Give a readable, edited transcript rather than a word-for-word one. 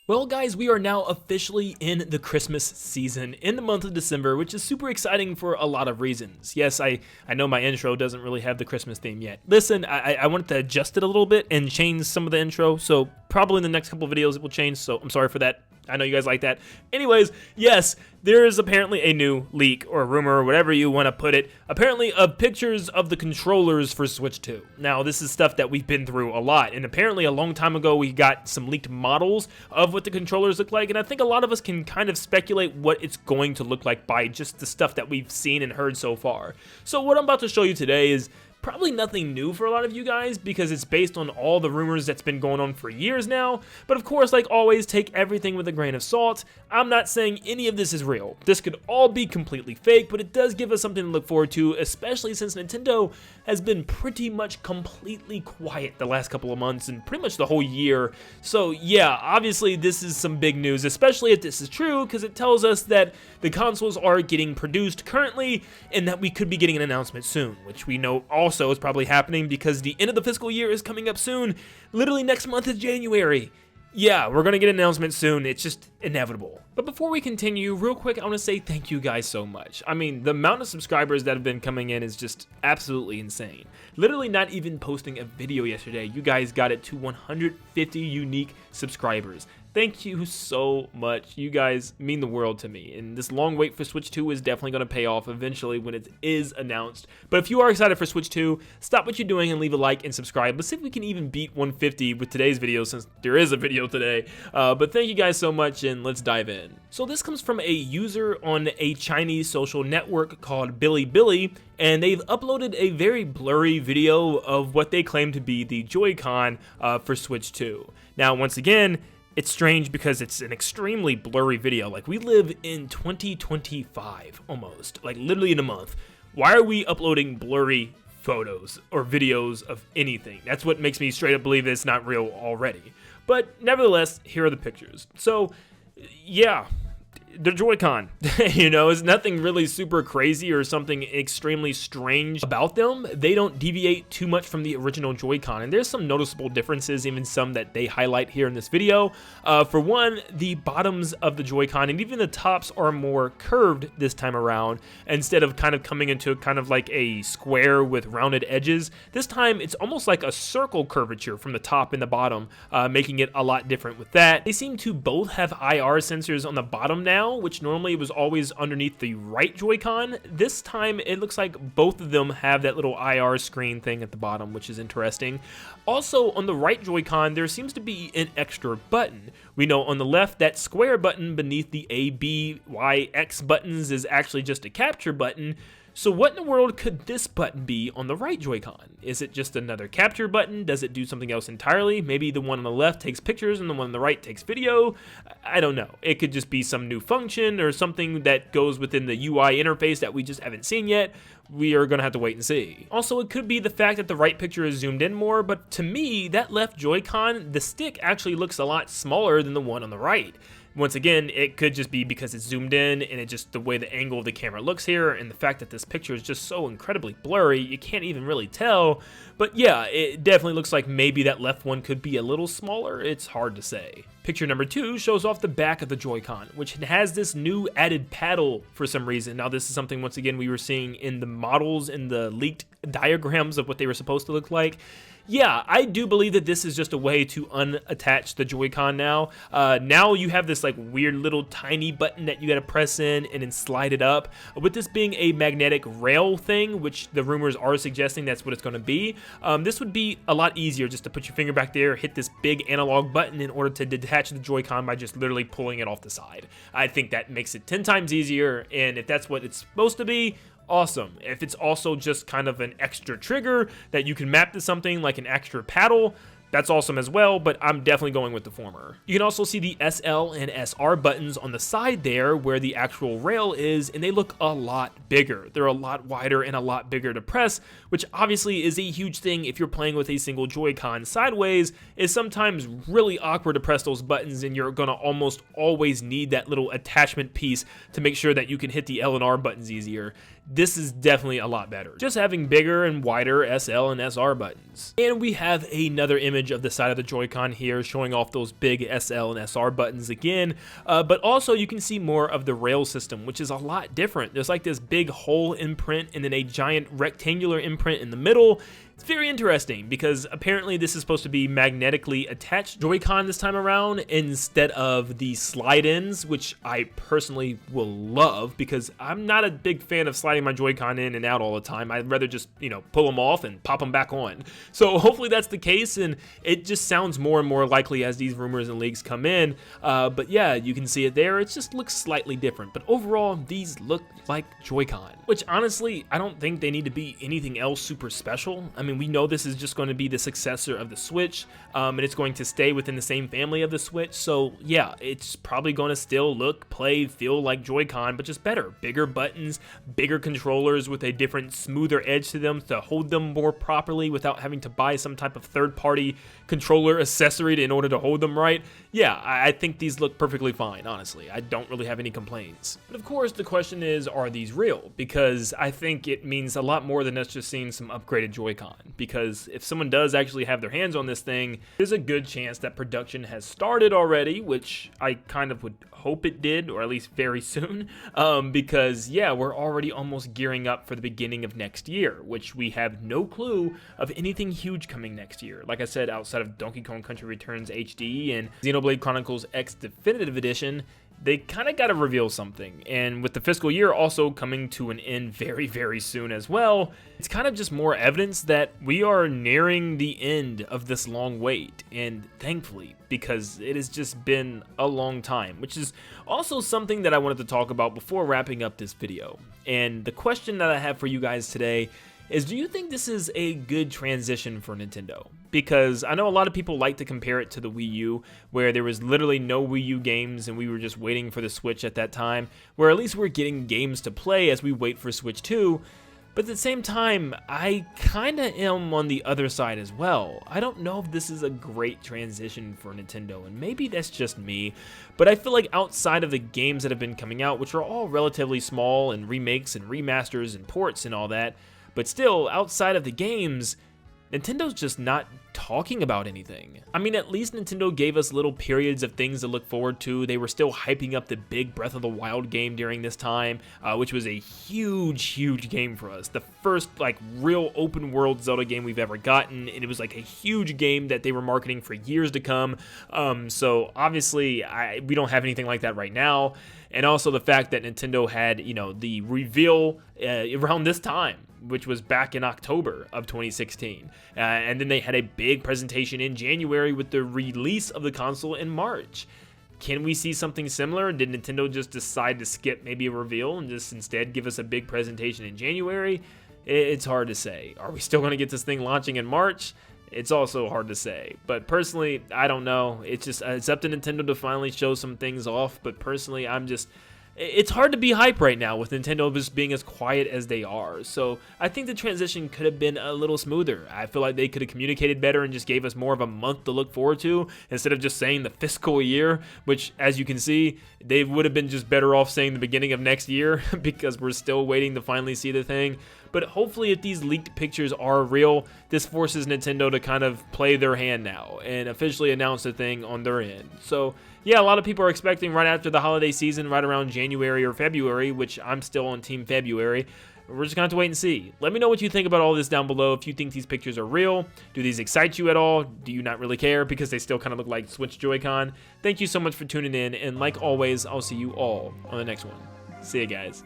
Well guys, we are now officially in the Christmas season in the month of December, which is super exciting for a lot of reasons. Yes, I know my intro doesn't really have the Christmas theme yet. Listen, I wanted to adjust it a little bit and change some of the intro, so probably in the next couple of videos it will change, so I'm sorry for that. I know you guys like that. Anyways, yes, there is apparently a new leak or rumor or whatever you want to put it, apparently of pictures of the controllers for Switch 2. Now, this is stuff that we've been through a lot, and apparently a long time ago we got some leaked models of what the controllers look like, and I think a lot of us can kind of speculate what it's going to look like by just the stuff that we've seen and heard so far. So what I'm about to show you today is probably nothing new for a lot of you guys because it's based on all the rumors that's been going on for years now, but of course, like always, take everything with a grain of salt. I'm not saying any of this is real. This could all be completely fake, but it does give us something to look forward to, especially since Nintendo has been pretty much completely quiet the last couple of months and pretty much the whole year. So yeah, obviously this is some big news, especially if this is true, because it tells us that the consoles are getting produced currently and that we could be getting an announcement soon, which we know also is probably happening because the end of the fiscal year is coming up soon. Literally next month is January. Yeah, we're gonna get an announcement soon. It's just inevitable. But before we continue, real quick, I want to say thank you guys so much. I mean, the amount of subscribers that have been coming in is just absolutely insane. Literally not even posting a video yesterday, you guys got it to 150 unique subscribers. Thank you so much. You guys mean the world to me, and this long wait for Switch 2 is definitely going to pay off eventually when it is announced. But if you are excited for Switch 2, stop what you're doing and leave a like and subscribe. Let's see if we can even beat 150 with today's video, since there is a video today. But thank you guys so much, and let's dive in. So this comes from a user on a Chinese social network called Bilibili, and they've uploaded a very blurry video of what they claim to be the Joy-Con for Switch 2. Now, once again, it's strange because it's an extremely blurry video. Like, we live in 2025 almost, like literally in a month. Why are we uploading blurry photos or videos of anything? That's what makes me straight up believe it's not real already. But nevertheless, here are the pictures. So yeah, the Joy-Con, you know, is nothing really super crazy or something extremely strange about them. They don't deviate too much from the original Joy-Con, and there's some noticeable differences, even some that they highlight here in this video. For one, the bottoms of the Joy-Con and even the tops are more curved this time around. Instead of kind of coming into kind of like a square with rounded edges, this time it's almost like a circle curvature from the top and the bottom, making it a lot different with that. They seem to both have IR sensors on the bottom now, which normally was always underneath the right Joy-Con. This time it looks like both of them have that little IR screen thing at the bottom, which is interesting. Also, on the right Joy-Con, there seems to be an extra button. We know on the left that square button beneath the A, B, Y, X buttons is actually just a capture button. So what in the world could this button be on the right Joy-Con? Is it just another capture button? Does it do something else entirely? Maybe the one on the left takes pictures and the one on the right takes video? I don't know. It could just be some new function or something that goes within the UI interface that we just haven't seen yet. We are going to have to wait and see. Also, it could be the fact that the right picture is zoomed in more, but to me, that left Joy-Con, the stick actually looks a lot smaller than the one on the right. Once again, it could just be because it's zoomed in and it just the way the angle of the camera looks here, and the fact that this picture is just so incredibly blurry, you can't even really tell. But yeah, it definitely looks like maybe that left one could be a little smaller. It's hard to say. Picture number 2 shows off the back of the Joy-Con, which has this new added paddle for some reason. Now, this is something, once again, we were seeing in the models and the leaked diagrams of what they were supposed to look like. Yeah, I do believe that this is just a way to unattach the Joy-Con now. Now you have this like weird little tiny button that you gotta press in and then slide it up. With this being a magnetic rail thing, which the rumors are suggesting that's what it's gonna be, this would be a lot easier just to put your finger back there, hit this big analog button in order to detach the Joy-Con by just literally pulling it off the side. I think that makes it 10 times easier, and if that's what it's supposed to be, awesome. If it's also just kind of an extra trigger that you can map to something like an extra paddle, that's awesome as well, but I'm definitely going with the former. You can also see the SL and SR buttons on the side there where the actual rail is, and they look a lot bigger. They're a lot wider and a lot bigger to press, which obviously is a huge thing if you're playing with a single Joy-Con sideways. It's sometimes really awkward to press those buttons, and you're gonna almost always need that little attachment piece to make sure that you can hit the L and R buttons easier. this is definitely a lot better. Just having bigger and wider SL and SR buttons. And we have another image of the side of the Joy-Con here showing off those big SL and SR buttons again, but also you can see more of the rail system, which is a lot different. There's like this big hole imprint and then a giant rectangular imprint in the middle. It's very interesting because apparently this is supposed to be magnetically attached Joy-Con this time around instead of the slide-ins, which I personally will love because I'm not a big fan of sliding my Joy-Con in and out all the time. I'd rather just, pull them off and pop them back on. So hopefully that's the case, and it just sounds more and more likely as these rumors and leaks come in. But yeah, you can see it there. It just looks slightly different, but overall these look like Joy-Con, which honestly I don't think they need to be anything else super special. I mean, we know this is just going to be the successor of the Switch, and it's going to stay within the same family of the Switch, so yeah, it's probably going to still look, play, feel like Joy-Con, but just better. Bigger buttons, bigger controllers with a different, smoother edge to them to hold them more properly without having to buy some type of third-party controller accessory in order to hold them right. Yeah, I think these look perfectly fine, honestly. I don't really have any complaints. But of course, the question is, are these real? Because I think it means a lot more than us just seeing some upgraded Joy-Con. Because if someone does actually have their hands on this thing, there's a good chance that production has started already, which I kind of would hope it did, or at least very soon, because yeah, we're already almost gearing up for the beginning of next year, which we have no clue of anything huge coming next year. Like I said, outside of Donkey Kong Country Returns HD and Xenoblade Chronicles X Definitive Edition, they kind of got to reveal something, and with the fiscal year also coming to an end very, very soon as well, it's kind of just more evidence that we are nearing the end of this long wait, and thankfully, because it has just been a long time, which is also something that I wanted to talk about before wrapping up this video. And the question that I have for you guys today is, do you think this is a good transition for Nintendo? Because I know a lot of people like to compare it to the Wii U, where there was literally no Wii U games and we were just waiting for the Switch at that time, where at least we're getting games to play as we wait for Switch 2. But at the same time, I kinda am on the other side as well. I don't know if this is a great transition for Nintendo, and maybe that's just me, but I feel like outside of the games that have been coming out, which are all relatively small and remakes and remasters and ports and all that, but still, outside of the games, Nintendo's just not talking about anything. I mean, at least Nintendo gave us little periods of things to look forward to. They were still hyping up the big Breath of the Wild game during this time, which was a huge game for us. The first, real open world Zelda game we've ever gotten, and it was like a huge game that they were marketing for years to come. So obviously, we don't have anything like that right now. And also the fact that Nintendo had, the reveal around this time, which was back in October of 2016. And then they had a big presentation in January with the release of the console in March. Can we see something similar? Did Nintendo just decide to skip maybe a reveal and just instead give us a big presentation in January? It's hard to say. Are we still going to get this thing launching in March? It's also hard to say, but personally, I don't know. It's up to Nintendo to finally show some things off, but personally, it's hard to be hype right now with Nintendo just being as quiet as they are. So I think the transition could have been a little smoother. I feel like they could have communicated better and just gave us more of a month to look forward to instead of just saying the fiscal year, which, as you can see, they would have been just better off saying the beginning of next year because we're still waiting to finally see the thing. But hopefully if these leaked pictures are real, this forces Nintendo to kind of play their hand now and officially announce the thing on their end. So yeah, a lot of people are expecting right after the holiday season, right around January or February, which I'm still on Team February. We're just going to have to wait and see. Let me know what you think about all this down below. If you think these pictures are real, do these excite you at all? Do you not really care because they still kind of look like Switch Joy-Con? Thank you so much for tuning in, and like always, I'll see you all on the next one. See ya, guys.